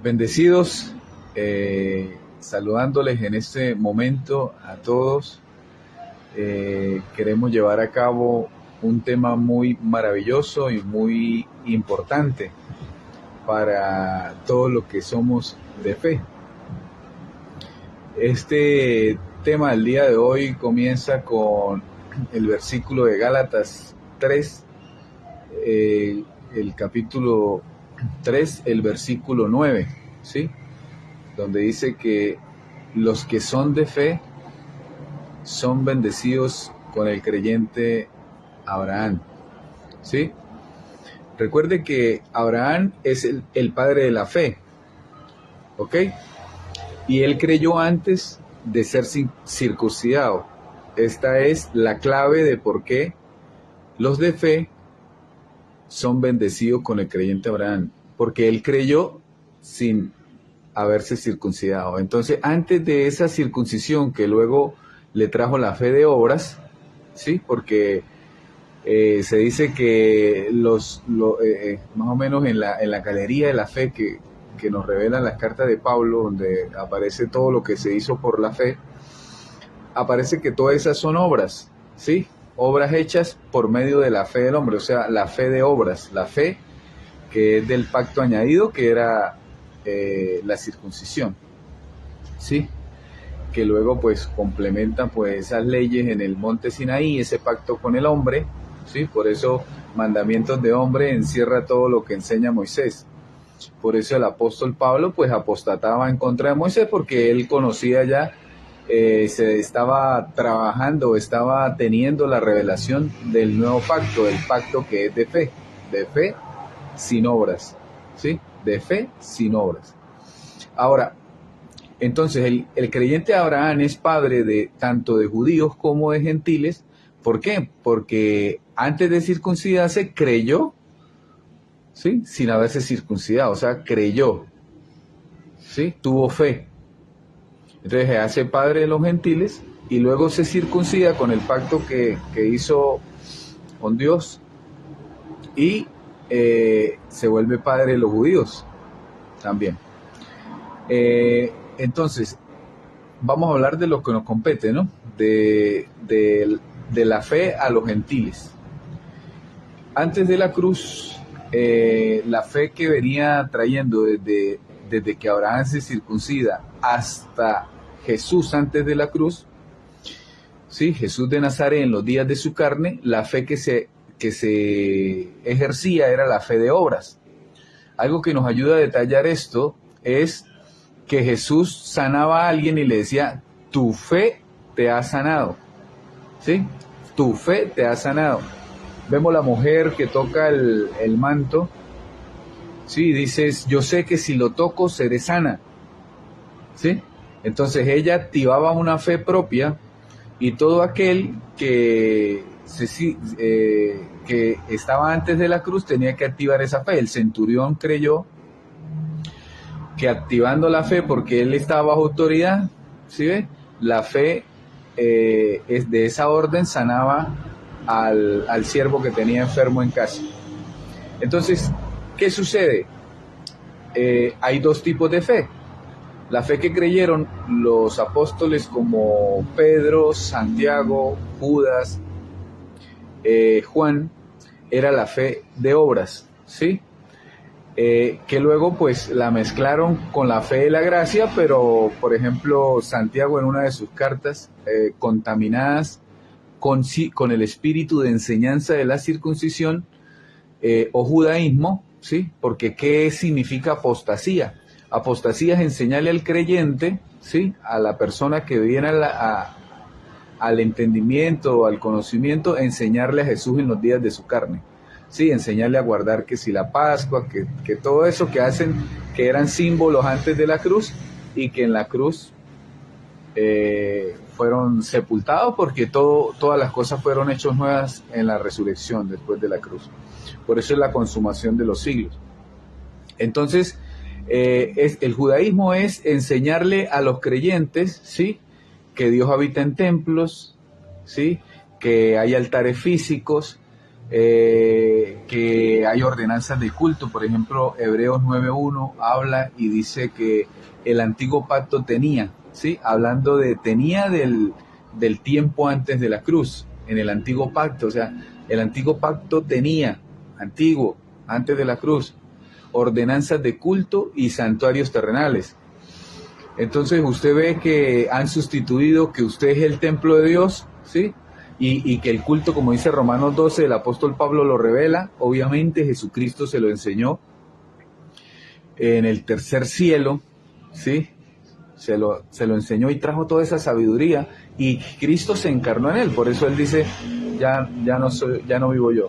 Bendecidos, saludándoles en este momento a todos. Queremos llevar a cabo un tema muy maravilloso y muy importante para todos los que somos de fe. Este tema del día de hoy comienza con el versículo de Gálatas 3, el capítulo 3, el versículo 9, ¿sí? Donde dice que los que son de fe son bendecidos con el creyente Abraham, ¿sí? Recuerde que Abraham es el padre de la fe, ¿ok? Y él creyó antes de ser circuncidado. Esta es la clave de por qué los de fe son bendecidos con el creyente Abraham, porque él creyó sin haberse circuncidado. Entonces, antes de esa circuncisión que luego le trajo la fe de obras, ¿sí? Porque se dice que más o menos en la galería de la fe que nos revelan las cartas de Pablo, donde aparece todo lo que se hizo por la fe, aparece que todas esas son obras, ¿sí? Obras hechas por medio de la fe del hombre, o sea, la fe de obras, la fe que es del pacto añadido, que era la circuncisión, ¿sí? Que luego pues complementan pues esas leyes en el monte Sinaí, ese pacto con el hombre, ¿sí? Por eso mandamientos de hombre encierra todo lo que enseña Moisés. Por eso el apóstol Pablo pues apostataba en contra de Moisés, porque él conocía ya, se estaba trabajando, estaba teniendo la revelación del nuevo pacto, el pacto que es de fe sin obras, ¿sí? De fe sin obras. Ahora, entonces el creyente Abraham es padre de tanto de judíos como de gentiles. ¿Por qué? Porque antes de circuncidarse creyó, ¿sí? Sin haberse circuncidado, o sea, creyó, ¿sí? Tuvo fe. Entonces se hace padre de los gentiles y luego se circuncida con el pacto que hizo con Dios y se vuelve padre de los judíos también. Entonces, vamos a hablar de lo que nos compete, ¿no? De la fe a los gentiles. Antes de la cruz, la fe que venía trayendo desde que Abraham se circuncida hasta Jesús antes de la cruz, ¿sí? Jesús de Nazaret en los días de su carne, la fe que se ejercía era la fe de obras. Algo que nos ayuda a detallar esto es que Jesús sanaba a alguien y le decía, tu fe te ha sanado, ¿sí? Tu fe te ha sanado. Vemos la mujer que toca el manto, ¿sí? Dices, yo sé que si lo toco seré sana, ¿sí? Entonces ella activaba una fe propia y todo aquel que estaba antes de la cruz tenía que activar esa fe. El centurión creyó que activando la fe, porque él estaba bajo autoridad, ¿sí ve? La fe es de esa orden sanaba al siervo que tenía enfermo en casa. Entonces, ¿qué sucede? Hay dos tipos de fe. La fe que creyeron los apóstoles como Pedro, Santiago, Judas, Juan, era la fe de obras, ¿sí? Que luego pues la mezclaron con la fe de la gracia, pero por ejemplo Santiago en una de sus cartas, contaminadas con el espíritu de enseñanza de la circuncisión o judaísmo, ¿sí? Porque ¿qué significa apostasía? Apostasía es enseñarle al creyente, ¿sí? A la persona que viene al entendimiento, al conocimiento, enseñarle a Jesús en los días de su carne. Sí, enseñarle a guardar que si la Pascua, que todo eso que hacen, que eran símbolos antes de la cruz y que en la cruz fueron sepultados porque todas las cosas fueron hechas nuevas en la resurrección después de la cruz. Por eso es la consumación de los siglos. Entonces, el judaísmo es enseñarle a los creyentes, ¿sí? Que Dios habita en templos, ¿sí? Que hay altares físicos, que hay ordenanzas de culto. Por ejemplo, Hebreos 9.1 habla y dice que el antiguo pacto tenía, ¿sí? Hablando de tenía del tiempo antes de la cruz, en el antiguo pacto, o sea, el antiguo pacto tenía, antiguo, antes de la cruz, ordenanzas de culto y santuarios terrenales. Entonces usted ve que han sustituido que usted es el templo de Dios, ¿sí? Y que el culto, como dice Romanos 12, el apóstol Pablo lo revela. Obviamente Jesucristo se lo enseñó en el tercer cielo, ¿sí? Se lo enseñó y trajo toda esa sabiduría, y Cristo se encarnó en él. Por eso él dice, ya no vivo yo.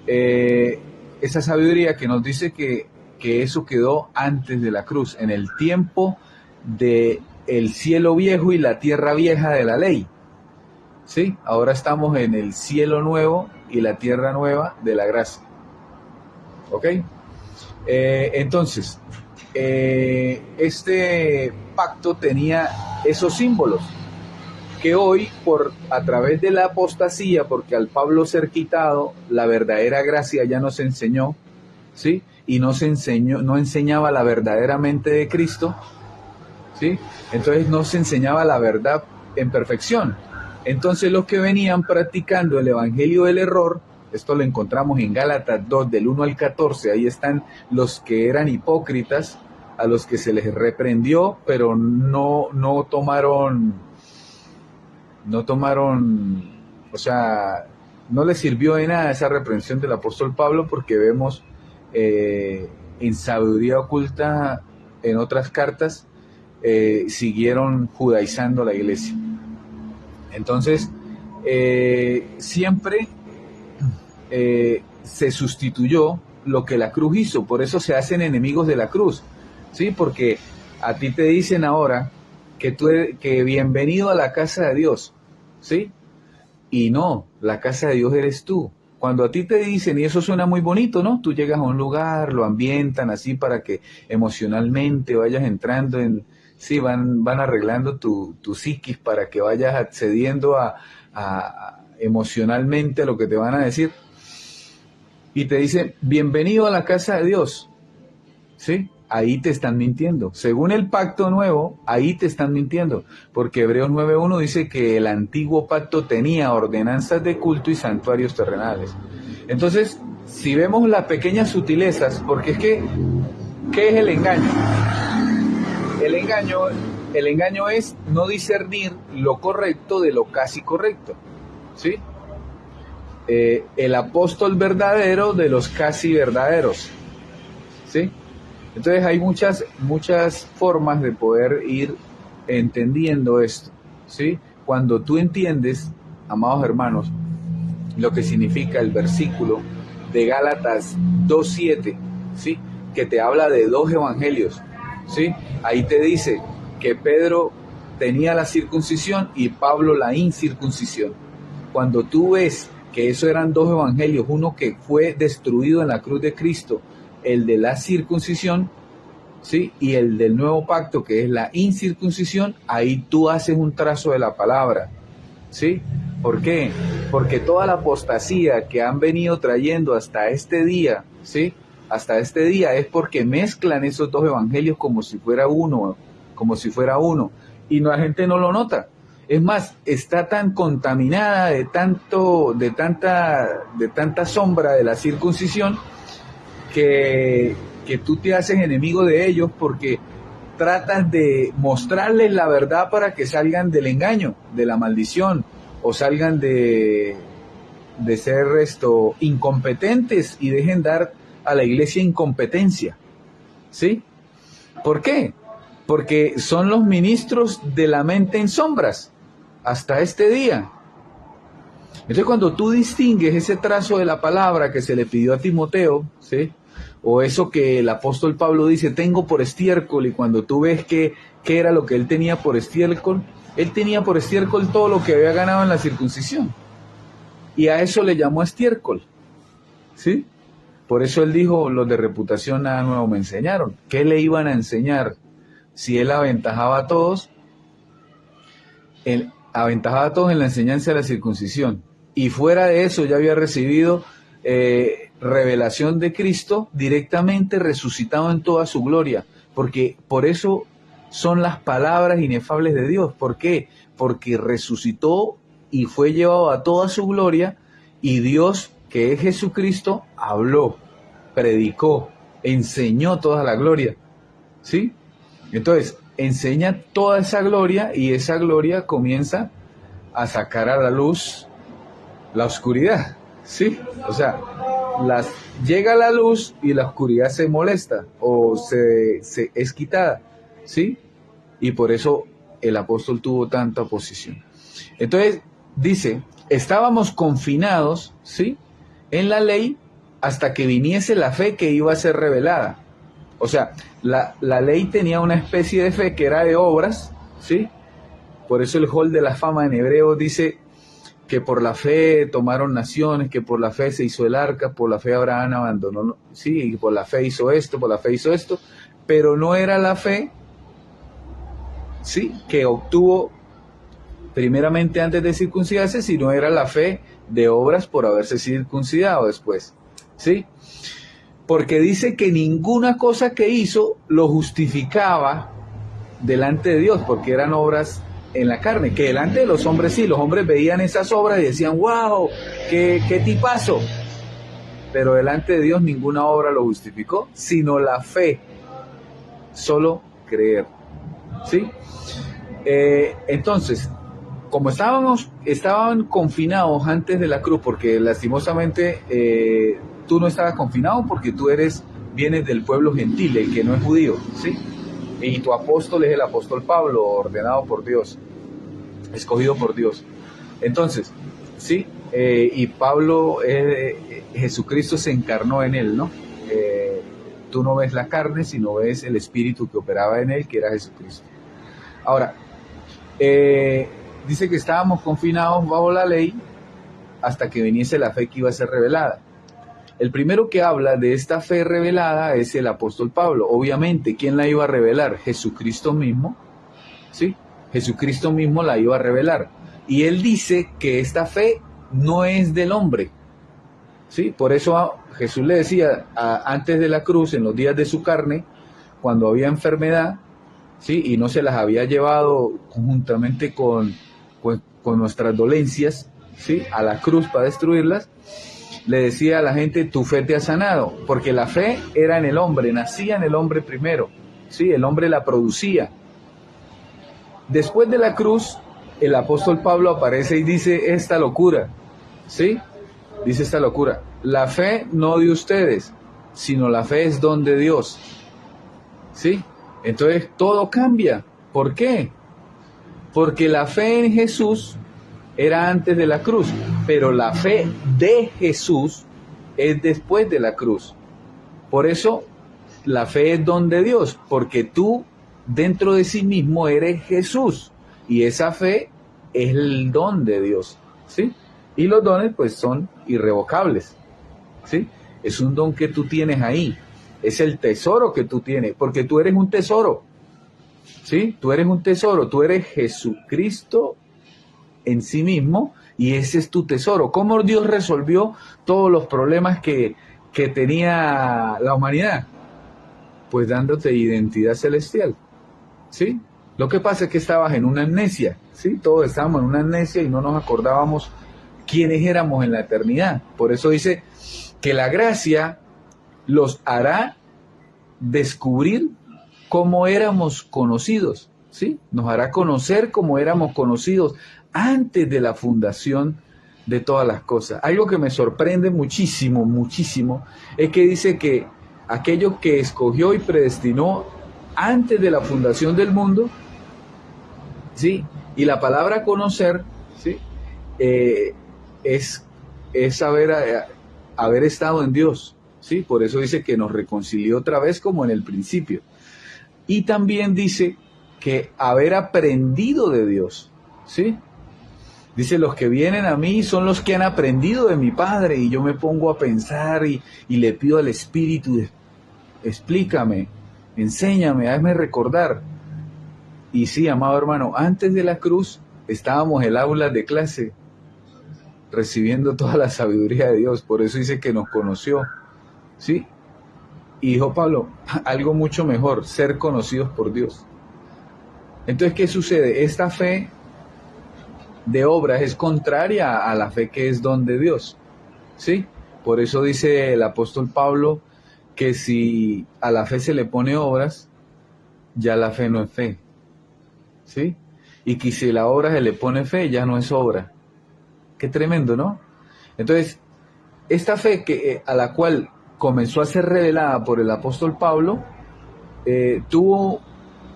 Esa sabiduría que nos dice que eso quedó antes de la cruz, en el tiempo de el cielo viejo y la tierra vieja de la ley. ¿Sí? Ahora estamos en el cielo nuevo y la tierra nueva de la gracia. ¿Ok? Entonces, este pacto tenía esos símbolos que hoy, a través de la apostasía, porque al Pablo ser quitado, la verdadera gracia ya nos enseñó, ¿sí? Y no enseñaba la verdadera mente de Cristo, ¿sí? Entonces no se enseñaba la verdad en perfección. Entonces los que venían practicando el evangelio del error, esto lo encontramos en Gálatas 2, del 1 al 14, ahí están los que eran hipócritas, a los que se les reprendió, pero no tomaron, o sea, no les sirvió de nada esa reprensión del apóstol Pablo, porque vemos en sabiduría oculta en otras cartas, siguieron judaizando la iglesia. Entonces, siempre se sustituyó lo que la cruz hizo. Por eso se hacen enemigos de la cruz, ¿sí? Porque a ti te dicen ahora que bienvenido a la casa de Dios, ¿sí? Y no, la casa de Dios eres tú. Cuando a ti te dicen, y eso suena muy bonito, ¿no? Tú llegas a un lugar, lo ambientan así para que emocionalmente vayas entrando en... Sí, van arreglando tu psiquis para que vayas accediendo a emocionalmente a lo que te van a decir. Y te dicen, bienvenido a la casa de Dios, ¿sí? Ahí te están mintiendo. Según el pacto nuevo, ahí te están mintiendo. Porque Hebreos 9.1 dice que el antiguo pacto tenía ordenanzas de culto y santuarios terrenales. Entonces, si vemos las pequeñas sutilezas, porque es que, ¿qué es el engaño? El engaño es no discernir lo correcto de lo casi correcto, ¿sí? El apóstol verdadero de los casi verdaderos, ¿sí? Entonces hay muchas formas de poder ir entendiendo esto, ¿sí? Cuando tú entiendes, amados hermanos, lo que significa el versículo de Gálatas 2.7, ¿sí? Que te habla de dos evangelios, ¿sí? Ahí te dice que Pedro tenía la circuncisión y Pablo la incircuncisión. Cuando tú ves que esos eran dos evangelios, uno que fue destruido en la cruz de Cristo, el de la circuncisión, ¿sí? Y el del nuevo pacto, que es la incircuncisión, ahí tú haces un trazo de la palabra, ¿sí? ¿Por qué? Porque toda la apostasía que han venido trayendo hasta este día, ¿sí? Hasta este día es porque mezclan esos dos evangelios como si fuera uno, y la gente no lo nota. Es más, está tan contaminada de tanta sombra de la circuncisión que tú te haces enemigo de ellos, porque tratas de mostrarles la verdad para que salgan del engaño, de la maldición, o salgan de ser incompetentes y dejen dar a la iglesia incompetencia, ¿sí? ¿Por qué? Porque son los ministros de la mente en sombras hasta este día. Entonces, cuando tú distingues ese trazo de la palabra que se le pidió a Timoteo, ¿sí? O eso que el apóstol Pablo dice, tengo por estiércol, y cuando tú ves qué era lo que él tenía por estiércol todo lo que había ganado en la circuncisión. Y a eso le llamó estiércol, ¿sí? Por eso él dijo, los de reputación nada nuevo me enseñaron. ¿Qué le iban a enseñar? Si él aventajaba a todos en la enseñanza de la circuncisión, y fuera de eso ya había recibido revelación de Cristo directamente resucitado en toda su gloria, porque por eso son las palabras inefables de Dios. ¿Por qué? Porque resucitó y fue llevado a toda su gloria, y Dios, que es Jesucristo, habló, predicó, enseñó toda la gloria, ¿sí? Entonces, enseña toda esa gloria, y esa gloria comienza a sacar a la luz la oscuridad, ¿sí? O sea, llega la luz y la oscuridad se molesta o se es quitada, ¿sí? Y por eso el apóstol tuvo tanta oposición. Entonces, dice, estábamos confinados, ¿sí?, en la ley hasta que viniese la fe que iba a ser revelada. O sea, la ley tenía una especie de fe que era de obras, ¿sí? Por eso el hall de la fama en hebreo dice que por la fe tomaron naciones, que por la fe se hizo el arca, por la fe Abraham abandonó, sí, por la fe hizo esto, por la fe hizo esto, pero no era la fe, sí, que obtuvo primeramente antes de circuncidarse, sino era la fe de obras por haberse circuncidado después, ¿sí? Porque dice que ninguna cosa que hizo lo justificaba delante de Dios, porque eran obras en la carne, que delante de los hombres sí, los hombres veían esas obras y decían, wow, qué tipazo, pero delante de Dios ninguna obra lo justificó, sino la fe, solo creer, ¿sí? Entonces, como estaban confinados antes de la cruz, porque lastimosamente tú no estabas confinado porque tú vienes del pueblo gentil, el que no es judío, ¿sí? Y tu apóstol es el apóstol Pablo, ordenado por Dios, escogido por Dios. Entonces, sí, y Pablo, Jesucristo se encarnó en él, ¿no? Tú no ves la carne, sino ves el espíritu que operaba en él, que era Jesucristo. Ahora, dice que estábamos confinados bajo la ley hasta que viniese la fe que iba a ser revelada. El primero que habla de esta fe revelada es el apóstol Pablo. Obviamente, ¿quién la iba a revelar? Jesucristo mismo, ¿sí? Jesucristo mismo la iba a revelar. Y él dice que esta fe no es del hombre, ¿sí? Por eso Jesús le decía antes de la cruz, en los días de su carne, cuando había enfermedad, ¿sí?, y no se las había llevado conjuntamente con nuestras dolencias, ¿sí?, a la cruz para destruirlas, le decía a la gente, tu fe te ha sanado, porque la fe era en el hombre, nacía en el hombre primero, ¿sí?, el hombre la producía. Después de la cruz, el apóstol Pablo aparece y dice esta locura, ¿sí?, dice esta locura, la fe no de ustedes, sino la fe es don de Dios, ¿sí? Entonces todo cambia. ¿Por qué? Porque la fe en Jesús era antes de la cruz, pero la fe de Jesús es después de la cruz. Por eso la fe es don de Dios, porque tú dentro de sí mismo eres Jesús, y esa fe es el don de Dios, ¿sí? Y los dones pues son irrevocables, ¿sí? Es un don que tú tienes ahí. Es el tesoro que tú tienes, porque tú eres un tesoro, ¿sí? Tú eres un tesoro, tú eres Jesucristo en sí mismo, y ese es tu tesoro. ¿Cómo Dios resolvió todos los problemas que tenía la humanidad? Pues dándote identidad celestial, ¿sí? Lo que pasa es que estabas en una amnesia, ¿sí? Todos estábamos en una amnesia y no nos acordábamos quiénes éramos en la eternidad. Por eso dice que la gracia los hará descubrir cómo éramos conocidos, ¿sí? Nos hará conocer cómo éramos conocidos antes de la fundación de todas las cosas. Algo que me sorprende muchísimo, muchísimo, es que dice que aquello que escogió y predestinó antes de la fundación del mundo, ¿sí? Y la palabra conocer, ¿sí?, es haber estado en Dios, ¿sí? Por eso dice que nos reconcilió otra vez como en el principio. Y también dice que haber aprendido de Dios, ¿sí? Dice, los que vienen a mí son los que han aprendido de mi Padre. Y yo me pongo a pensar y le pido al Espíritu, explícame, enséñame, hazme recordar. Y sí, amado hermano, antes de la cruz estábamos en el aula de clase, recibiendo toda la sabiduría de Dios. Por eso dice que nos conoció, ¿sí? Y dijo Pablo, algo mucho mejor, ser conocidos por Dios. Entonces, ¿qué sucede? Esta fe de obras es contraria a la fe que es don de Dios, ¿sí? Por eso dice el apóstol Pablo que si a la fe se le pone obras, ya la fe no es fe, ¿sí? Y que si a la obra se le pone fe, ya no es obra. Qué tremendo, ¿no? Entonces, esta fe a la cual comenzó a ser revelada por el apóstol Pablo, tuvo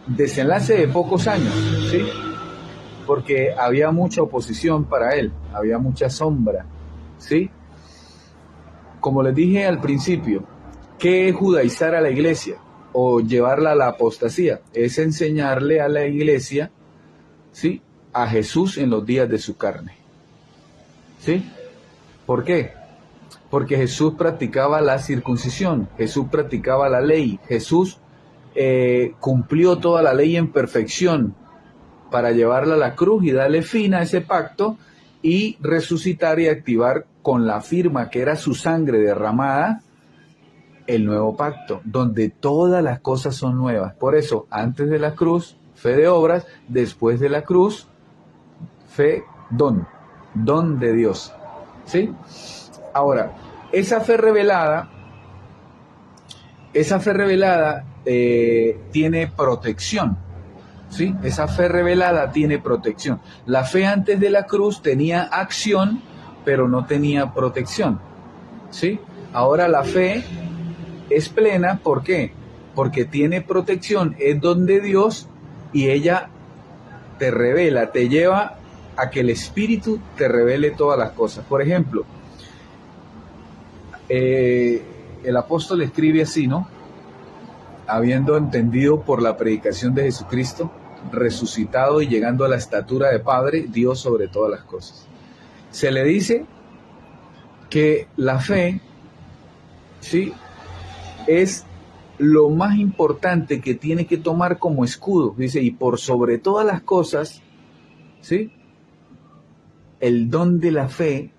desenlace de pocos años, ¿sí? Porque había mucha oposición para él, había mucha sombra, ¿sí? Como les dije al principio, ¿qué es judaizar a la iglesia o llevarla a la apostasía? Es enseñarle a la iglesia, ¿sí?, a Jesús en los días de su carne, ¿sí? ¿Por qué? Porque Jesús practicaba la circuncisión, Jesús practicaba la ley, Jesús cumplió toda la ley en perfección para llevarla a la cruz y darle fin a ese pacto y resucitar y activar con la firma que era su sangre derramada el nuevo pacto, donde todas las cosas son nuevas. Por eso, antes de la cruz, fe de obras; después de la cruz, fe don de Dios, ¿sí? Ahora, esa fe revelada tiene protección, ¿sí? Esa fe revelada tiene protección. La fe antes de la cruz tenía acción, pero no tenía protección, ¿sí? Ahora la fe es plena, ¿por qué? Porque tiene protección, es don de Dios, y ella te revela, te lleva a que el Espíritu te revele todas las cosas. Por ejemplo, el apóstol escribe así, ¿no? Habiendo entendido por la predicación de Jesucristo, resucitado y llegando a la estatura de Padre, Dios sobre todas las cosas. Se le dice que la fe, ¿sí?, es lo más importante que tiene que tomar como escudo. Dice, y por sobre todas las cosas, ¿sí?, el don de la fe,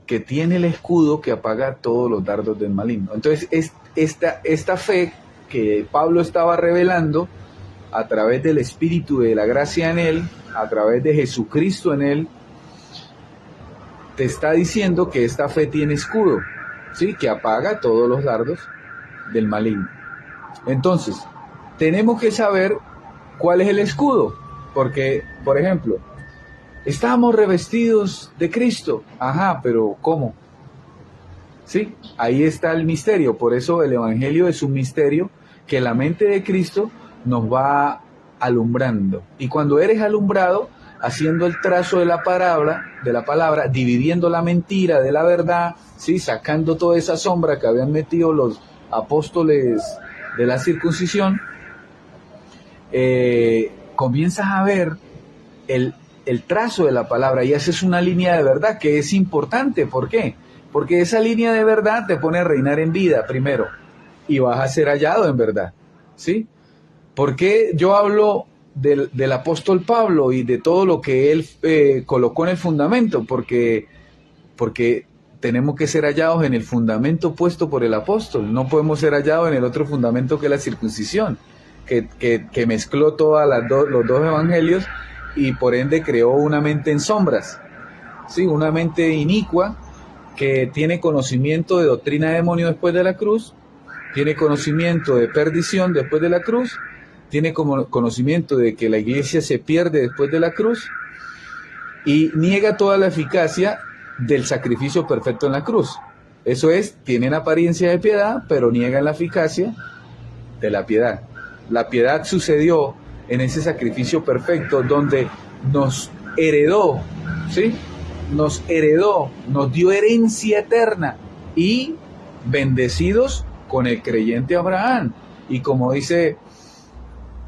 que tiene el escudo que apaga todos los dardos del maligno. Entonces, esta fe que Pablo estaba revelando a través del Espíritu de la gracia en él, a través de Jesucristo en él, te está diciendo que esta fe tiene escudo, ¿sí?, que apaga todos los dardos del maligno. Entonces, tenemos que saber cuál es el escudo, porque, por ejemplo, estamos revestidos de Cristo. Ajá, pero ¿cómo? Sí, ahí está el misterio. Por eso el Evangelio es un misterio que la mente de Cristo nos va alumbrando. Y cuando eres alumbrado, haciendo el trazo de la palabra, dividiendo la mentira de la verdad, ¿sí?, sacando toda esa sombra que habían metido los apóstoles de la circuncisión, comienzas a ver el trazo de la palabra y haces una línea de verdad que es importante. ¿Por qué? Porque esa línea de verdad te pone a reinar en vida primero y vas a ser hallado en verdad, ¿sí? ¿Por qué yo hablo del apóstol Pablo y de todo lo que él colocó en el fundamento? Porque tenemos que ser hallados en el fundamento puesto por el apóstol. No podemos ser hallados en el otro fundamento que es la circuncisión, que mezcló los dos evangelios y por ende creó una mente en sombras, ¿sí?, una mente inicua que tiene conocimiento de doctrina de demonio después de la cruz, tiene conocimiento de perdición después de la cruz, tiene como conocimiento de que la iglesia se pierde después de la cruz y niega toda la eficacia del sacrificio perfecto en la cruz. Eso es, tienen apariencia de piedad, pero niegan la eficacia de la piedad. La piedad sucedió en ese sacrificio perfecto donde nos heredó, ¿sí?, nos dio herencia eterna y bendecidos con el creyente Abraham. Y como dice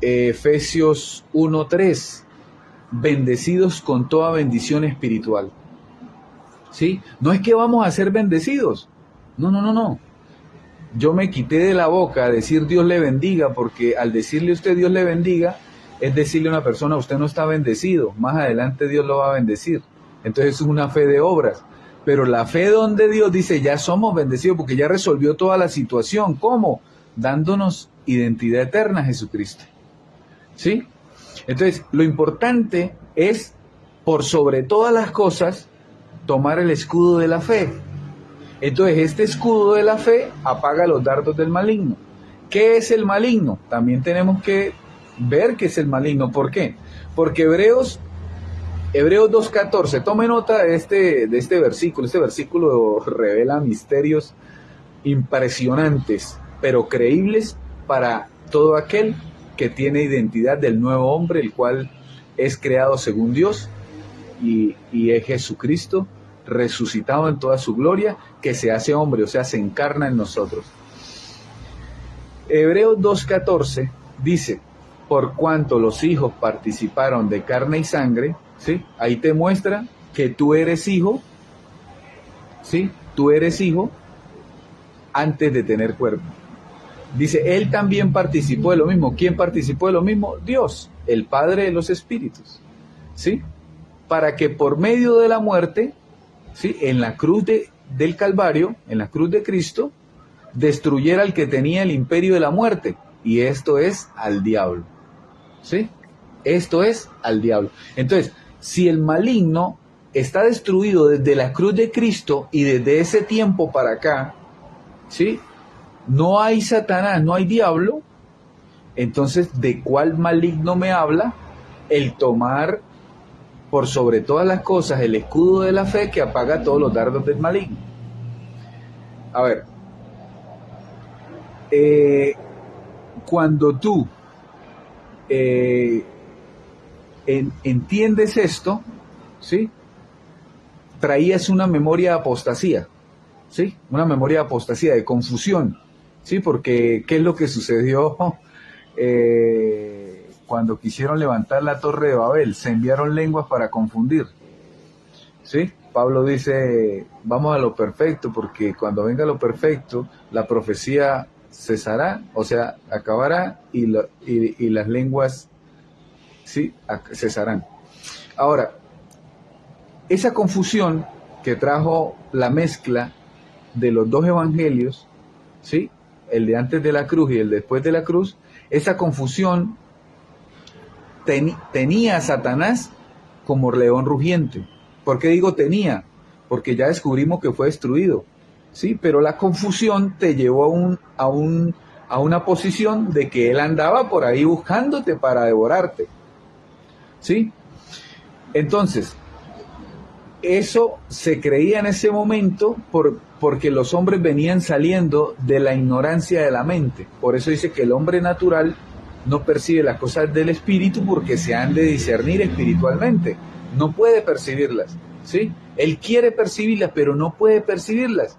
Efesios 1:3, bendecidos con toda bendición espiritual, ¿sí? No es que vamos a ser bendecidos, no. Yo me quité de la boca decir Dios le bendiga, porque al decirle a usted Dios le bendiga, es decirle a una persona, usted no está bendecido, más adelante Dios lo va a bendecir. Entonces es una fe de obras. Pero la fe donde Dios dice, ya somos bendecidos porque ya resolvió toda la situación. ¿Cómo? Dándonos identidad eterna a Jesucristo. ¿Sí? Entonces, lo importante es, por sobre todas las cosas, tomar el escudo de la fe. Entonces, este escudo de la fe apaga los dardos del maligno. ¿Qué es el maligno? También tenemos que ver qué es el maligno. ¿Por qué? Porque Hebreos 2.14, tome nota de este versículo. Este versículo revela misterios impresionantes, pero creíbles para todo aquel que tiene identidad del nuevo hombre, el cual es creado según Dios y es Jesucristo, resucitado en toda su gloria, que se hace hombre, o sea, se encarna en nosotros. Hebreos 2.14 dice, por cuanto los hijos participaron de carne y sangre, ¿sí? Ahí te muestra que tú eres hijo, ¿sí? Tú eres hijo antes de tener cuerpo. Dice, él también participó de lo mismo. ¿Quién participó de lo mismo? Dios, el Padre de los Espíritus, ¿sí? Para que por medio de la muerte, ¿sí? En la cruz del Calvario, en la cruz de Cristo, destruyera al que tenía el imperio de la muerte, y esto es al diablo, ¿sí? Esto es al diablo. Entonces, si el maligno está destruido desde la cruz de Cristo y desde ese tiempo para acá, ¿sí? No hay Satanás, no hay diablo, entonces, ¿de cuál maligno me habla? El tomar por sobre todas las cosas el escudo de la fe que apaga todos los dardos del maligno. A ver, cuando tú entiendes esto, ¿sí? Traías una memoria de apostasía, ¿sí? Una memoria de apostasía, de confusión, ¿sí? Porque, ¿qué es lo que sucedió cuando quisieron levantar la torre de Babel? Se enviaron lenguas para confundir, ¿sí? Pablo dice, vamos a lo perfecto, porque cuando venga lo perfecto, la profecía cesará, o sea, acabará, y las lenguas, ¿sí? Cesarán. Ahora, esa confusión que trajo la mezcla de los dos evangelios, ¿sí? El de antes de la cruz y el después de la cruz, esa confusión tenía a Satanás como león rugiente. ¿Por qué digo tenía? Porque ya descubrimos que fue destruido, ¿sí? Pero la confusión te llevó a una posición de que él andaba por ahí buscándote para devorarte, ¿sí? Entonces, eso se creía en ese momento porque los hombres venían saliendo de la ignorancia de la mente. Por eso dice que el hombre natural no percibe las cosas del espíritu porque se han de discernir espiritualmente. No puede percibirlas, ¿sí? Él quiere percibirlas, pero no puede percibirlas.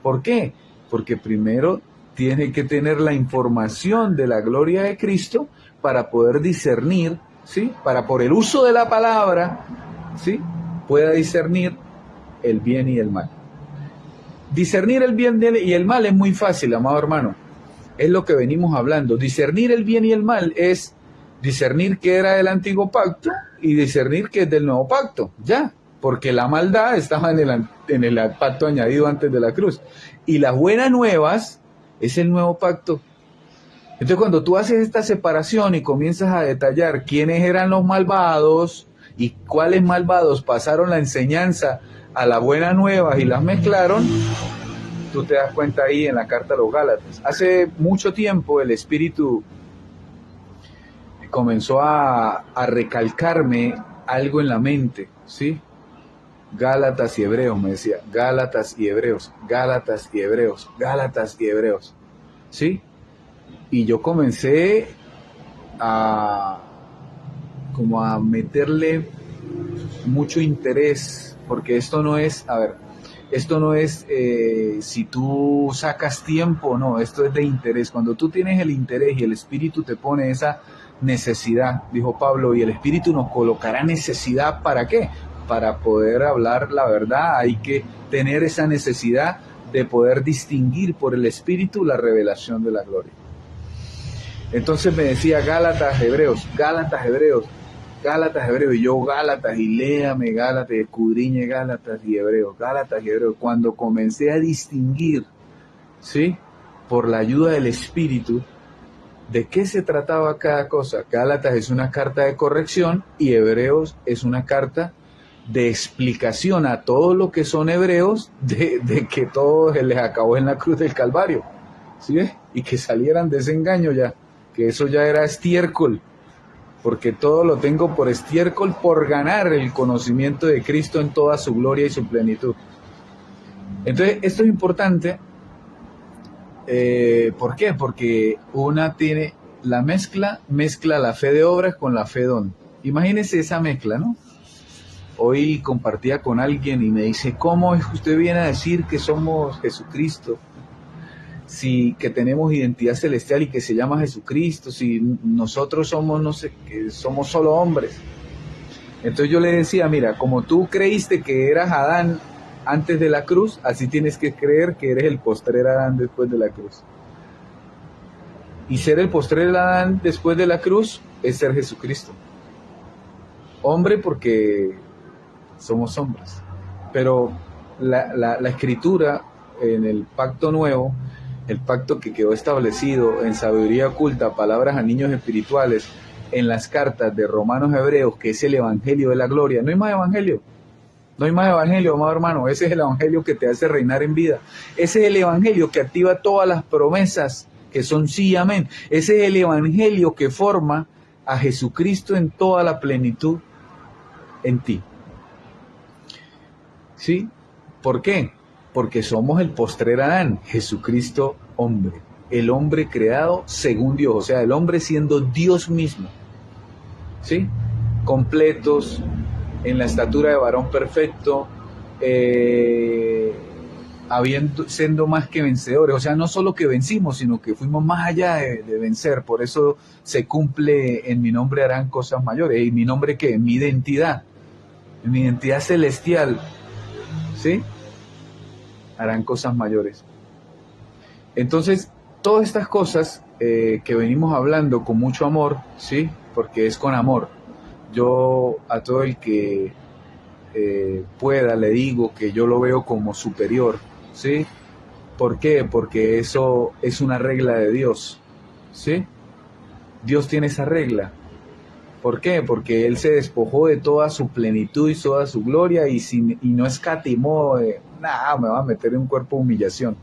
¿Por qué? Porque primero tiene que tener la información de la gloria de Cristo para poder discernir, ¿sí? Para por el uso de la palabra, ¿sí? Pueda discernir el bien y el mal. Discernir el bien y el mal es muy fácil, amado hermano. Es lo que venimos hablando. Discernir el bien y el mal es discernir qué era del antiguo pacto y discernir qué es del nuevo pacto. Ya, porque la maldad estaba en el pacto añadido antes de la cruz. Y las buenas nuevas es el nuevo pacto. Entonces, cuando tú haces esta separación y comienzas a detallar quiénes eran los malvados y cuáles malvados pasaron la enseñanza a la buena nueva y las mezclaron, tú te das cuenta ahí en la carta a los Gálatas. Hace mucho tiempo el Espíritu comenzó a recalcarme algo en la mente, ¿sí? Gálatas y Hebreos, me decía, Gálatas y Hebreos, Gálatas y Hebreos, Gálatas y Hebreos, ¿sí? Y yo comencé como a meterle mucho interés, porque esto no es, esto no es si tú sacas tiempo, no, esto es de interés. Cuando tú tienes el interés y el Espíritu te pone esa necesidad, dijo Pablo, y el Espíritu nos colocará necesidad, ¿para qué? Para poder hablar la verdad. Hay que tener esa necesidad de poder distinguir por el Espíritu la revelación de la gloria. Entonces me decía Gálatas, Hebreos, Gálatas, Hebreos, y yo Gálatas, y léame Gálatas, y escudriñe Gálatas y Hebreos, Gálatas y Hebreos. Cuando comencé a distinguir, ¿sí?, por la ayuda del Espíritu, de qué se trataba cada cosa. Gálatas es una carta de corrección y Hebreos es una carta de explicación a todo lo que son hebreos de que todo se les acabó en la cruz del Calvario, ¿sí ves? Y que salieran de ese engaño ya, que eso ya era estiércol, porque todo lo tengo por estiércol por ganar el conocimiento de Cristo en toda su gloria y su plenitud. Entonces, esto es importante. ¿Por qué? Porque una tiene la mezcla la fe de obras con la fe don. Imagínense esa mezcla, ¿no? Hoy compartía con alguien y me dice, ¿cómo es que usted viene a decir que somos Jesucristo? Si que tenemos identidad celestial y que se llama Jesucristo, si nosotros somos, no sé, que somos solo hombres. Entonces yo le decía, mira, como tú creíste que eras Adán antes de la cruz, así tienes que creer que eres el postrer Adán después de la cruz. Y ser el postrer Adán después de la cruz es ser Jesucristo. Hombre porque somos hombres. Pero la escritura en el pacto nuevo, el pacto que quedó establecido en sabiduría oculta, palabras a niños espirituales, en las cartas de Romanos Hebreos, que es el evangelio de la gloria. No hay más evangelio. No hay más evangelio, amado hermano. Ese es el evangelio que te hace reinar en vida. Ese es el evangelio que activa todas las promesas que son sí y amén. Ese es el evangelio que forma a Jesucristo en toda la plenitud en ti. ¿Sí? ¿Por qué? Porque somos el postrer Adán, Jesucristo hombre. El hombre creado según Dios, o sea, el hombre siendo Dios mismo. ¿Sí? Completos, en la estatura de varón perfecto, siendo más que vencedores. O sea, no solo que vencimos, sino que fuimos más allá de vencer. Por eso se cumple, en mi nombre harán cosas mayores. ¿Y mi nombre qué? Mi identidad. En mi identidad celestial, ¿sí? Harán cosas mayores. Entonces, todas estas cosas que venimos hablando con mucho amor, ¿sí? Porque es con amor. Yo a todo el que pueda le digo que yo lo veo como superior, ¿sí? ¿Por qué? Porque eso es una regla de Dios, ¿sí? Dios tiene esa regla. ¿Por qué? Porque Él se despojó de toda su plenitud y toda su gloria y no escatimó, nada, me va a meter en un cuerpo de humillación.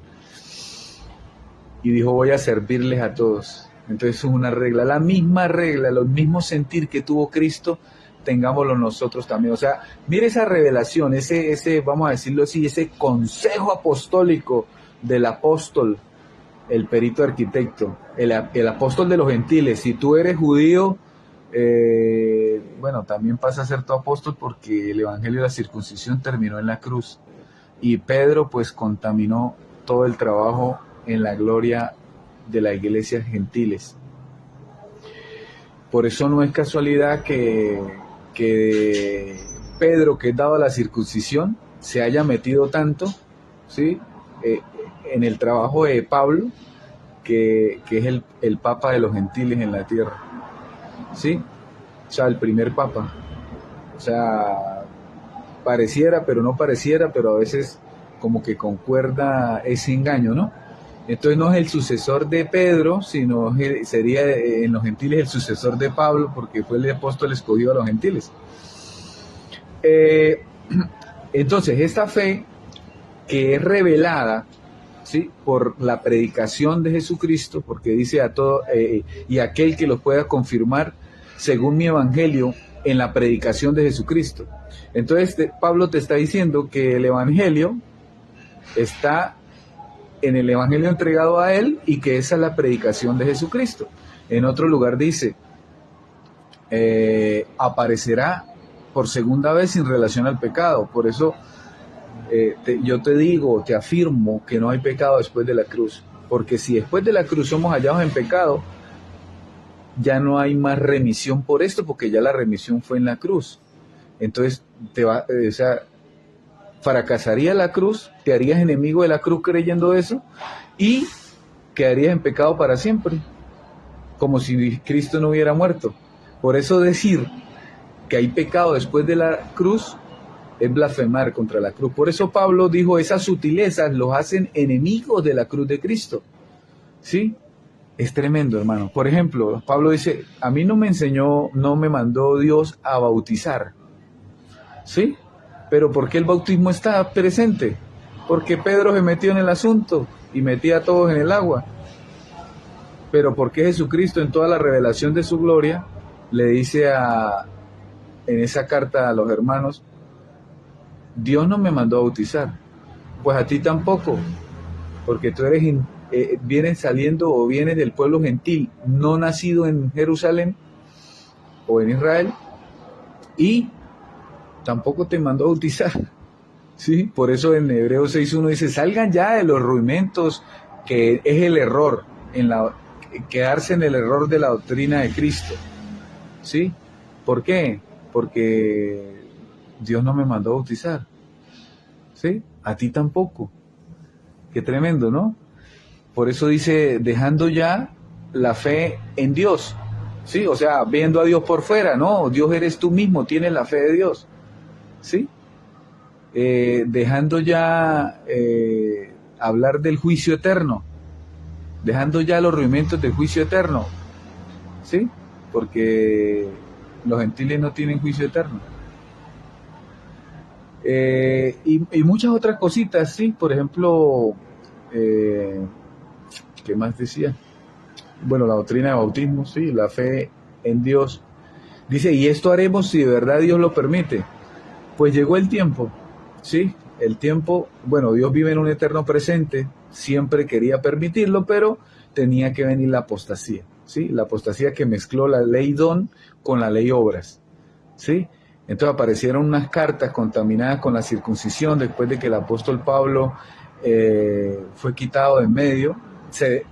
Y dijo, voy a servirles a todos. Entonces es una regla, la misma regla, los mismos sentir que tuvo Cristo, tengámoslo nosotros también. O sea, mire esa revelación, ese, vamos a decirlo así, ese consejo apostólico del apóstol, el perito arquitecto, el apóstol de los gentiles. Si tú eres judío, bueno, también pasa a ser tu apóstol porque el evangelio de la circuncisión terminó en la cruz. Y Pedro pues contaminó todo el trabajo en la gloria de las iglesias gentiles. Por eso no es casualidad que Pedro, que es dado a la circuncisión, se haya metido tanto, ¿sí? En el trabajo de Pablo, que es el papa de los gentiles en la tierra, ¿sí? O sea, el primer papa. O sea, pareciera, pero no pareciera, pero a veces como que concuerda ese engaño, ¿no? Entonces no es el sucesor de Pedro, sino sería en los gentiles el sucesor de Pablo, porque fue el apóstol escogido a los gentiles. Entonces, esta fe que es revelada, ¿sí?, por la predicación de Jesucristo, porque dice a todo, y aquel que lo pueda confirmar, según mi evangelio, en la predicación de Jesucristo. Entonces, Pablo te está diciendo que el evangelio está en el evangelio entregado a él y que esa es la predicación de Jesucristo. En otro lugar dice, aparecerá por segunda vez sin relación al pecado. Por eso yo te digo, te afirmo que no hay pecado después de la cruz, porque si después de la cruz somos hallados en pecado, ya no hay más remisión por esto, porque ya la remisión fue en la cruz. Entonces o sea, fracasaría la cruz, te harías enemigo de la cruz creyendo eso y quedarías en pecado para siempre, como si Cristo no hubiera muerto. Por eso decir que hay pecado después de la cruz, es blasfemar contra la cruz. Por eso Pablo dijo, esas sutilezas los hacen enemigos de la cruz de Cristo. ¿Sí? Es tremendo, hermano. Por ejemplo, Pablo dice, a mí no me mandó Dios a bautizar. ¿Sí? Pero ¿por qué el bautismo está presente? Porque Pedro se metió en el asunto y metía a todos en el agua. Pero ¿por qué Jesucristo en toda la revelación de su gloria le dice en esa carta a los hermanos, Dios no me mandó a bautizar? Pues a ti tampoco, porque tú vienes saliendo o vienes del pueblo gentil, no nacido en Jerusalén o en Israel, y tampoco te mandó a bautizar. ¿Sí? Por eso en Hebreos 6.1 dice, salgan ya de los rudimentos, que es el error, quedarse en el error de la doctrina de Cristo. ¿Sí? ¿Por qué? Porque Dios no me mandó a bautizar. ¿Sí? A ti tampoco. Qué tremendo, ¿no? Por eso dice, dejando ya la fe en Dios. ¿Sí? O sea, viendo a Dios por fuera, ¿no? Dios eres tú mismo, tienes la fe de Dios. ¿Sí? Dejando ya hablar del juicio eterno, dejando ya los rudimentos del juicio eterno, ¿sí? Porque los gentiles no tienen juicio eterno. Y muchas otras cositas, ¿sí? Por ejemplo, ¿qué más decía? Bueno, la doctrina de bautismo, ¿sí? La fe en Dios. Dice, y esto haremos si de verdad Dios lo permite. Pues llegó el tiempo, ¿sí? El tiempo, bueno, Dios vive en un eterno presente, siempre quería permitirlo, pero tenía que venir la apostasía, ¿sí? La apostasía que mezcló la ley don con la ley obras, ¿sí? Entonces aparecieron unas cartas contaminadas con la circuncisión después de que el apóstol Pablo fue quitado de en medio.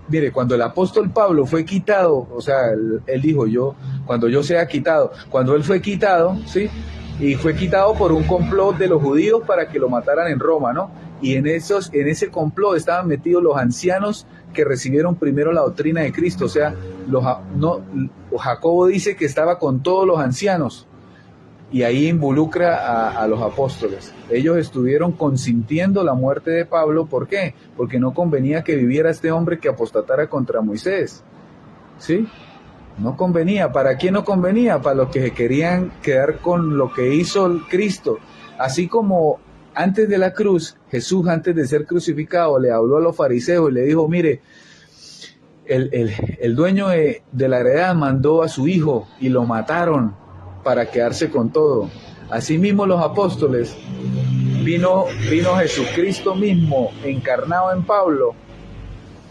Mire, cuando el apóstol Pablo fue quitado, o sea, él dijo, cuando yo sea quitado, cuando él fue quitado, ¿sí? Y fue quitado por un complot de los judíos para que lo mataran en Roma, ¿no? Y en ese complot estaban metidos los ancianos que recibieron primero la doctrina de Cristo. O sea, Jacobo dice que estaba con todos los ancianos y ahí involucra a los apóstoles. Ellos estuvieron consintiendo la muerte de Pablo. ¿Por qué? Porque no convenía que viviera este hombre que apostatara contra Moisés, ¿sí? No convenía. ¿Para quién no convenía? Para los que se querían quedar con lo que hizo Cristo. Así como antes de la cruz, Jesús, antes de ser crucificado, le habló a los fariseos y le dijo, mire, el dueño de la heredad mandó a su hijo y lo mataron para quedarse con todo. Asimismo los apóstoles, vino Jesucristo mismo encarnado en Pablo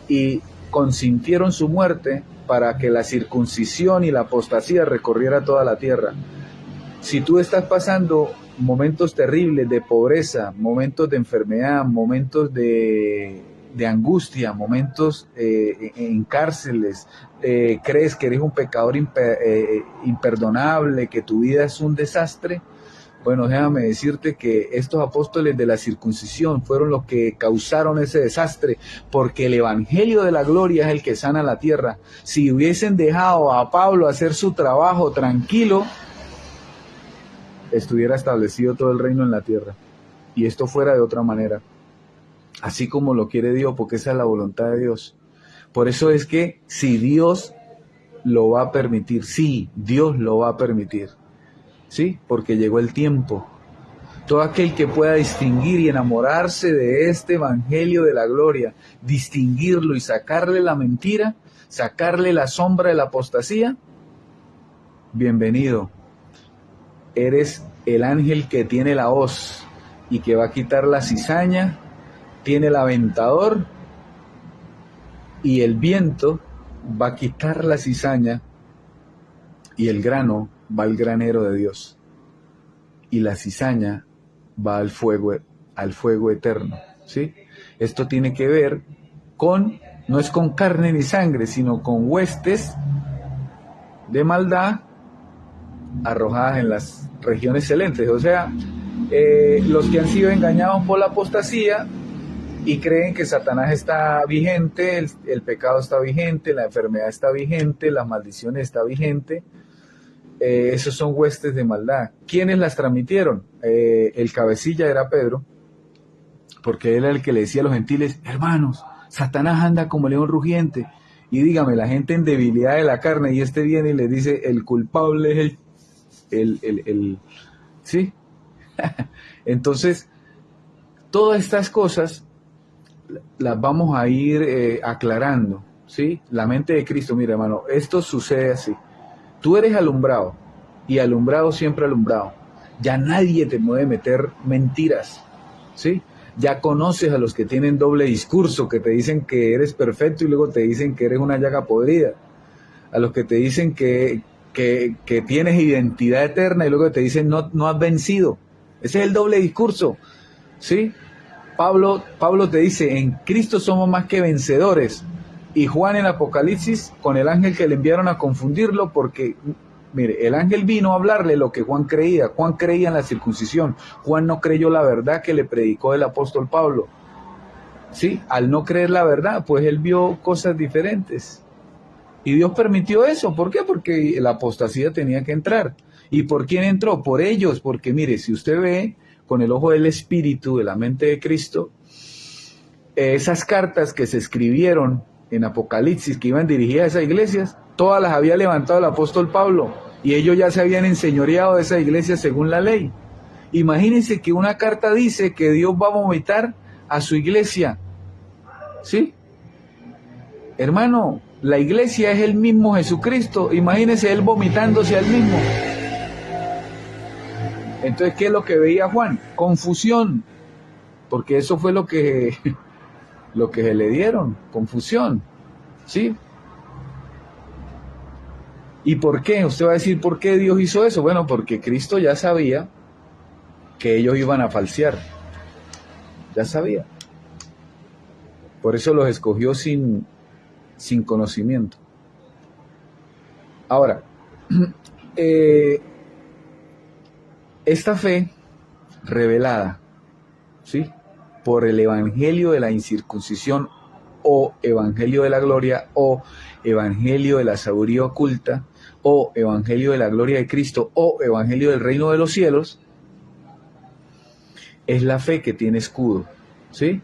y consintieron su muerte para que la circuncisión y la apostasía recorriera toda la tierra. Si tú estás pasando momentos terribles de pobreza, momentos de enfermedad, momentos de angustia, momentos en cárceles, crees que eres un pecador imperdonable, que tu vida es un desastre, bueno, déjame decirte que estos apóstoles de la circuncisión fueron los que causaron ese desastre, porque el evangelio de la gloria es el que sana la tierra. Si hubiesen dejado a Pablo hacer su trabajo tranquilo, estuviera establecido todo el reino en la tierra. Y esto fuera de otra manera. Así como lo quiere Dios, porque esa es la voluntad de Dios. Por eso es que si Dios lo va a permitir, sí, Dios lo va a permitir. ¿Sí? Porque llegó el tiempo. Todo aquel que pueda distinguir y enamorarse de este evangelio de la gloria, distinguirlo y sacarle la mentira, sacarle la sombra de la apostasía, bienvenido. Eres el ángel que tiene la hoz y que va a quitar la cizaña, tiene el aventador y el viento va a quitar la cizaña y el grano va al granero de Dios y la cizaña va al fuego eterno, ¿sí? Esto tiene que ver no es con carne ni sangre, sino con huestes de maldad arrojadas en las regiones celestes. O sea, los que han sido engañados por la apostasía y creen que Satanás está vigente, el pecado está vigente, la enfermedad está vigente, las maldiciones está vigente. esos son huestes de maldad. ¿Quiénes las transmitieron? El cabecilla era Pedro, porque él era el que le decía a los gentiles, hermanos, Satanás anda como león rugiente. Y dígame, la gente en debilidad de la carne, y este viene y le dice, el culpable es ¿sí? Entonces, todas estas cosas las vamos a ir aclarando, ¿sí? La mente de Cristo, mira hermano, esto sucede así. Tú eres alumbrado, y alumbrado siempre alumbrado. Ya nadie te puede meter mentiras, ¿sí? Ya conoces a los que tienen doble discurso, que te dicen que eres perfecto y luego te dicen que eres una llaga podrida. A los que te dicen que tienes identidad eterna y luego te dicen no has vencido. Ese es el doble discurso, ¿sí? Pablo te dice, en Cristo somos más que vencedores. Y Juan en Apocalipsis, con el ángel que le enviaron a confundirlo, porque, mire, el ángel vino a hablarle lo que Juan creía. Juan creía en la circuncisión. Juan no creyó la verdad que le predicó el apóstol Pablo. ¿Sí? Al no creer la verdad, pues él vio cosas diferentes. Y Dios permitió eso. ¿Por qué? Porque la apostasía tenía que entrar. ¿Y por quién entró? Por ellos. Porque, mire, si usted ve con el ojo del Espíritu, de la mente de Cristo, esas cartas que se escribieron en Apocalipsis, que iban dirigidas a esas iglesias, todas las había levantado el apóstol Pablo, y ellos ya se habían enseñoreado de esas iglesias según la ley. Imagínense que una carta dice que Dios va a vomitar a su iglesia, ¿sí? Hermano, la iglesia es el mismo Jesucristo, imagínense él vomitándose a él mismo. Entonces, ¿qué es lo que veía Juan? Confusión, porque eso fue lo que se le dieron, confusión, ¿sí? ¿Y por qué? Usted va a decir, ¿por qué Dios hizo eso? Bueno, porque Cristo ya sabía que ellos iban a falsear, ya sabía. Por eso los escogió sin conocimiento. Ahora, esta fe revelada, ¿sí?, por el evangelio de la incircuncisión o evangelio de la gloria o evangelio de la sabiduría oculta o evangelio de la gloria de Cristo o evangelio del reino de los cielos, es la fe que tiene escudo, ¿sí?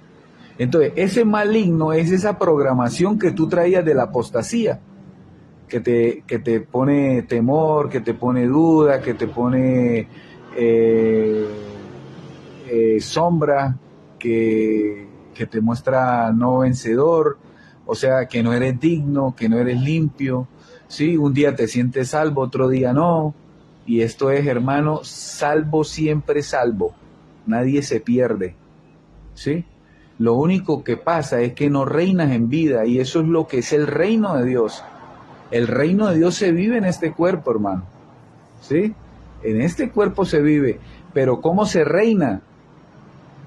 Entonces, ese maligno es esa programación que tú traías de la apostasía, que te pone temor, que te pone duda, que te pone sombra, que te muestra no vencedor, o sea, que no eres digno, que no eres limpio, ¿sí? Un día te sientes salvo, otro día no, y esto es, hermano, salvo siempre salvo, nadie se pierde, ¿sí? Lo único que pasa es que no reinas en vida, y eso es lo que es el reino de Dios. El reino de Dios se vive en este cuerpo, hermano, ¿sí? En este cuerpo se vive, pero ¿cómo se reina?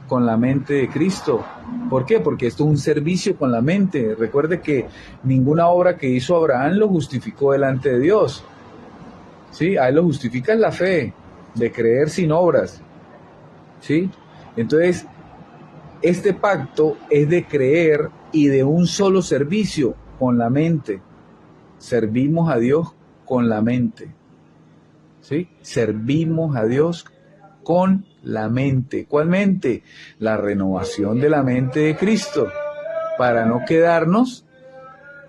Con la mente de Cristo. ¿Por qué? Porque esto es un servicio con la mente. Recuerde que ninguna obra que hizo Abraham lo justificó delante de Dios, ¿sí? A él lo justifica en la fe, de creer sin obras, ¿sí? Entonces, este pacto es de creer y de un solo servicio, con la mente. Servimos a Dios con la mente, ¿sí? Servimos a Dios con la mente. ¿Cuál mente? La renovación de la mente de Cristo, para no quedarnos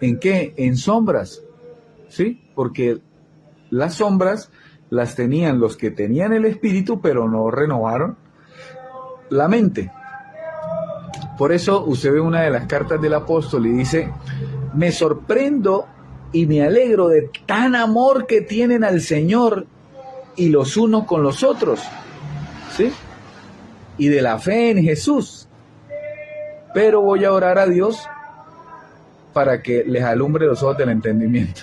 ¿en qué? En sombras, ¿sí? Porque las sombras las tenían los que tenían el espíritu, pero no renovaron la mente. Por eso usted ve una de las cartas del apóstol y dice, me sorprendo y me alegro de tan amor que tienen al Señor y los unos con los otros, ¿sí? Y de la fe en Jesús. Pero voy a orar a Dios para que les alumbre los ojos del entendimiento,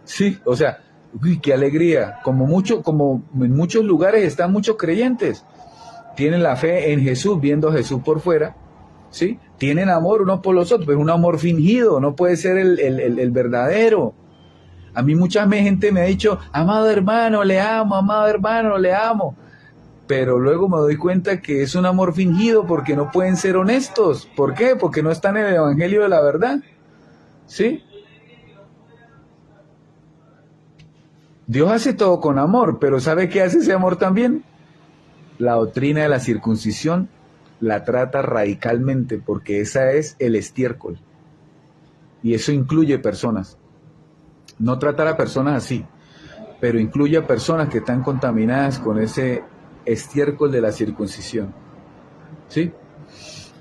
¿sí? O sea, uy, qué alegría. Como en muchos lugares están muchos creyentes, tienen la fe en Jesús, viendo a Jesús por fuera, ¿sí? Tienen amor unos por los otros, pero es un amor fingido, no puede ser el verdadero. A mí mucha gente me ha dicho, amado hermano, le amo, amado hermano, le amo. Pero luego me doy cuenta que es un amor fingido porque no pueden ser honestos. ¿Por qué? Porque no están en el evangelio de la verdad, ¿sí? Dios hace todo con amor, pero ¿sabe qué hace ese amor también? La doctrina de la circuncisión la trata radicalmente, porque esa es el estiércol. Y eso incluye personas. No tratar a personas así, pero incluye a personas que están contaminadas con ese estiércol de la circuncisión. ¿Sí?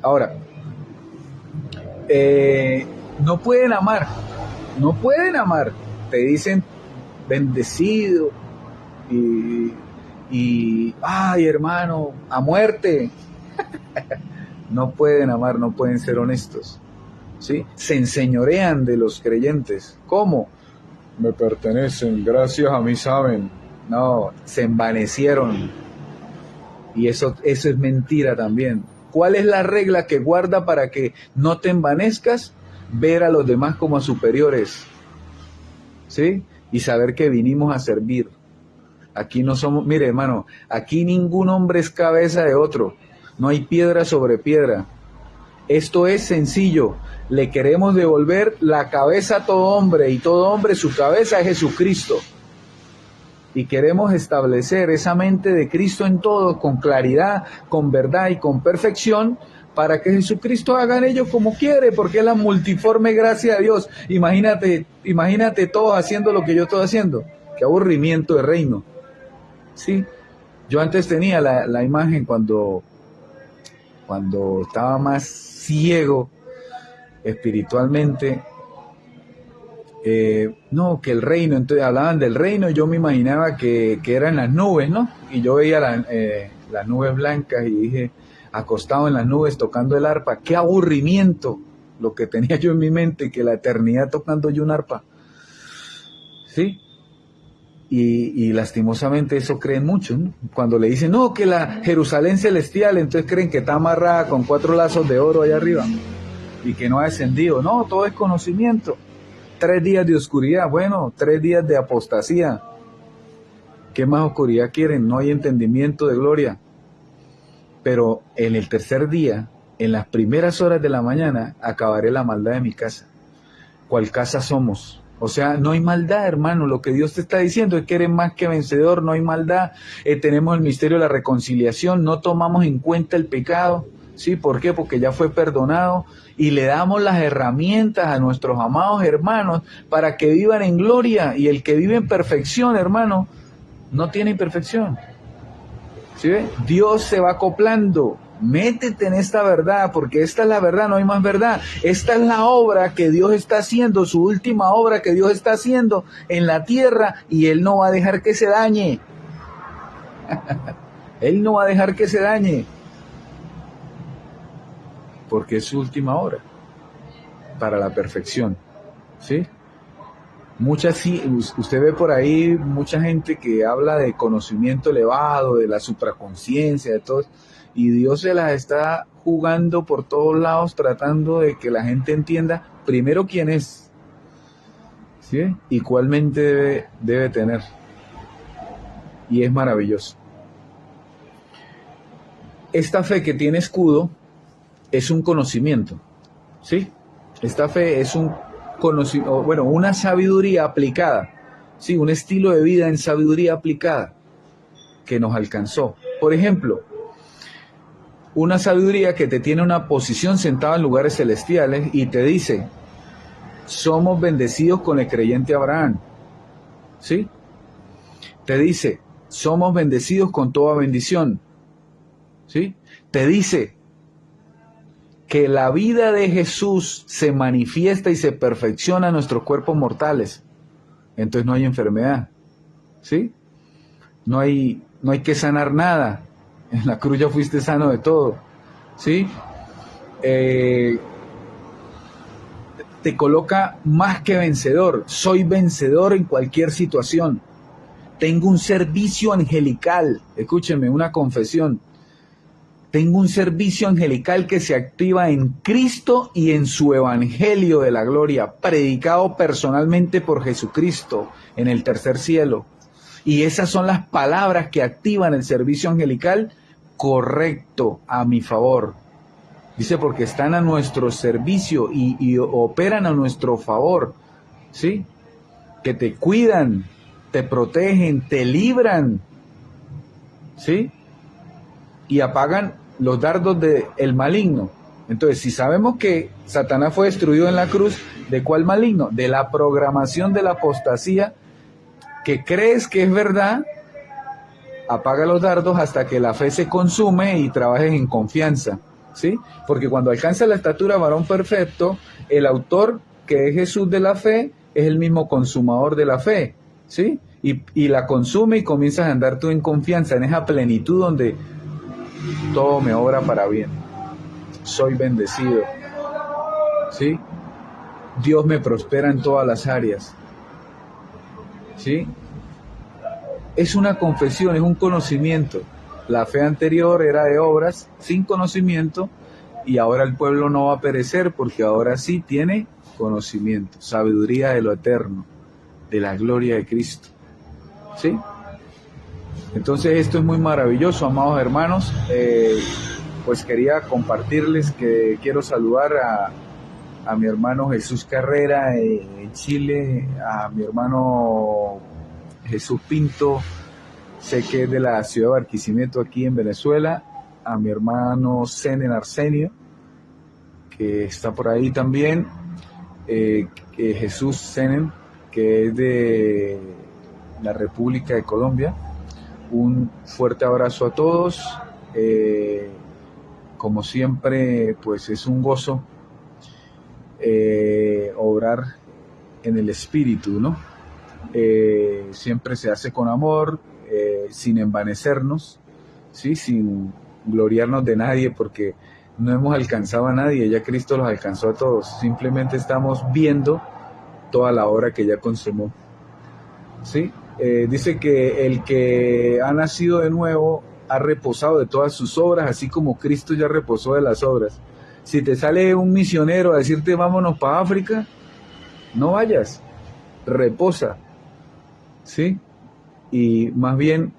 Ahora, no pueden amar, no pueden amar. Te dicen bendecido ay hermano, a muerte. No pueden amar, no pueden ser honestos. ¿Sí? Se enseñorean de los creyentes. ¿Cómo? Me pertenecen, gracias a mí saben. No, se envanecieron. Y eso es mentira también. ¿Cuál es la regla que guarda para que no te envanezcas? Ver a los demás como superiores. ¿Sí? Y saber que vinimos a servir. Aquí no somos, mire hermano, aquí ningún hombre es cabeza de otro. No hay piedra sobre piedra. Esto es sencillo. Le queremos devolver la cabeza a todo hombre y todo hombre su cabeza es Jesucristo. Y queremos establecer esa mente de Cristo en todo, con claridad, con verdad y con perfección, para que Jesucristo haga en ellos como quiere, porque es la multiforme gracia de Dios. Imagínate todos haciendo lo que yo estoy haciendo. Qué aburrimiento de reino. Sí, yo antes tenía la imagen cuando estaba más ciego espiritualmente, no, que el reino, entonces hablaban del reino y yo me imaginaba que eran las nubes, ¿no? Y yo veía las nubes blancas y dije, acostado en las nubes tocando el arpa, qué aburrimiento lo que tenía yo en mi mente, que la eternidad tocando yo un arpa, ¿sí? Y lastimosamente eso creen mucho, ¿no? Cuando le dicen, no, que la Jerusalén celestial, entonces creen que está amarrada con 4 lazos de oro allá arriba y que no ha descendido. No, todo es conocimiento. 3 días de oscuridad, bueno, 3 días de apostasía. ¿Qué más oscuridad quieren? No hay entendimiento de gloria. Pero en el tercer día, en las primeras horas de la mañana, acabaré la maldad de mi casa. ¿Cuál casa somos? O sea, no hay maldad, hermano. Lo que Dios te está diciendo es que eres más que vencedor, no hay maldad. Tenemos el misterio de la reconciliación, no tomamos en cuenta el pecado. ¿Sí? ¿Por qué? Porque ya fue perdonado y le damos las herramientas a nuestros amados hermanos para que vivan en gloria. Y el que vive en perfección, hermano, no tiene imperfección. ¿Sí ve? Dios se va acoplando. Métete en esta verdad, porque esta es la verdad, no hay más verdad. Esta es la obra que Dios está haciendo, su última obra que Dios está haciendo en la tierra, y Él no va a dejar que se dañe. Él no va a dejar que se dañe, porque es su última obra para la perfección. ¿Sí? Usted ve por ahí mucha gente que habla de conocimiento elevado, de la supraconciencia, de todo, y Dios se las está jugando por todos lados tratando de que la gente entienda primero quién es, ¿sí? Y cuál mente debe tener. Y es maravilloso. Esta fe que tiene escudo es un conocimiento, ¿sí? Esta fe es una sabiduría aplicada, ¿sí? Un estilo de vida en sabiduría aplicada que nos alcanzó. Por ejemplo, una sabiduría que te tiene una posición sentada en lugares celestiales y te dice, somos bendecidos con el creyente Abraham, ¿sí? Te dice, somos bendecidos con toda bendición, ¿sí? Te dice que la vida de Jesús se manifiesta y se perfecciona en nuestros cuerpos mortales. Entonces no hay enfermedad, ¿sí? No hay que sanar nada. En la cruz ya fuiste sano de todo, ¿sí? Te coloca más que vencedor. Soy vencedor en cualquier situación. Tengo un servicio angelical. Escúcheme, una confesión. Tengo un servicio angelical que se activa en Cristo y en su evangelio de la gloria, predicado personalmente por Jesucristo en el tercer cielo. Y esas son las palabras que activan el servicio angelical correcto a mi favor. Dice, porque están a nuestro servicio y operan a nuestro favor, ¿sí? Que te cuidan, te protegen, te libran, ¿sí? Y apagan los dardos del maligno. Entonces, si sabemos que Satanás fue destruido en la cruz, ¿de cuál maligno? De la programación de la apostasía, que crees que es verdad, apaga los dardos hasta que la fe se consume y trabajes en confianza, ¿sí? Porque cuando alcanza la estatura varón perfecto, el autor, que es Jesús de la fe, es el mismo consumador de la fe, ¿sí? Y la consume y comienzas a andar tú en confianza, en esa plenitud donde todo me obra para bien. Soy bendecido, ¿sí? Dios me prospera en todas las áreas, ¿sí? Es una confesión, es un conocimiento. La fe anterior era de obras, sin conocimiento, y ahora el pueblo no va a perecer porque ahora sí tiene conocimiento, sabiduría de lo eterno, de la gloria de Cristo, ¿sí? Entonces esto es muy maravilloso, amados hermanos. Pues quería compartirles que quiero saludar a mi hermano Jesús Carrera en Chile, a mi hermano Jesús Pinto, sé que es de la ciudad de Barquisimeto aquí en Venezuela, a mi hermano Zenen Arsenio, que está por ahí también, Jesús Zenen, que es de la República de Colombia. Un fuerte abrazo a todos. Como siempre, pues es un gozo obrar en el espíritu, ¿no? Siempre se hace con amor, sin envanecernos, ¿sí? Sin gloriarnos de nadie, porque no hemos alcanzado a nadie, ya Cristo los alcanzó a todos. Simplemente estamos viendo toda la obra que ya consumó, ¿sí? Dice que el que ha nacido de nuevo ha reposado de todas sus obras, así como Cristo ya reposó de las obras. Si te sale un misionero a decirte vámonos para África, no vayas, reposa, ¿sí? Y más bien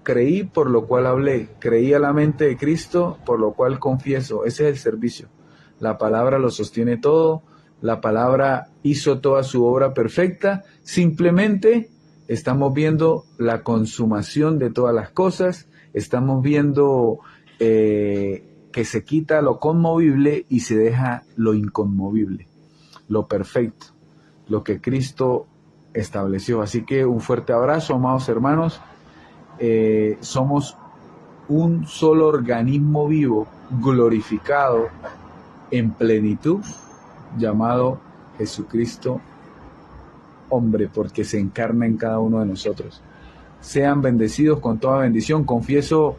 creí, por lo cual hablé, creí a la mente de Cristo, por lo cual confieso. Ese es el servicio. La palabra lo sostiene todo, la palabra hizo toda su obra perfecta, simplemente estamos viendo la consumación de todas las cosas, estamos viendo que se quita lo conmovible y se deja lo inconmovible, lo perfecto, lo que Cristo estableció. Así que un fuerte abrazo, amados hermanos. Somos un solo organismo vivo, glorificado en plenitud, llamado Jesucristo hombre, porque se encarna en cada uno de nosotros. Sean bendecidos con toda bendición. Confieso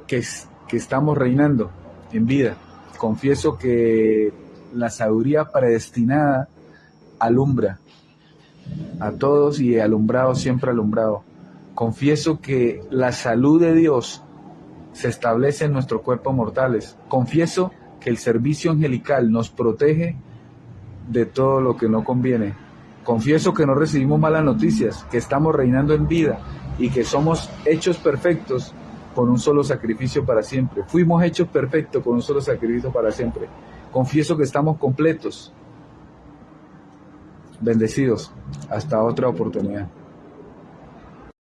que estamos reinando en vida. Confieso que la sabiduría predestinada alumbra a todos y alumbrado siempre alumbrado. Confieso que la salud de Dios se establece en nuestros cuerpos mortales. Confieso que el servicio angelical nos protege de todo lo que no conviene. Confieso que no recibimos malas noticias, que estamos reinando en vida y que somos hechos perfectos con un solo sacrificio para siempre. Fuimos hechos perfectos con un solo sacrificio para siempre. Confieso que estamos completos. Bendecidos. Hasta otra oportunidad.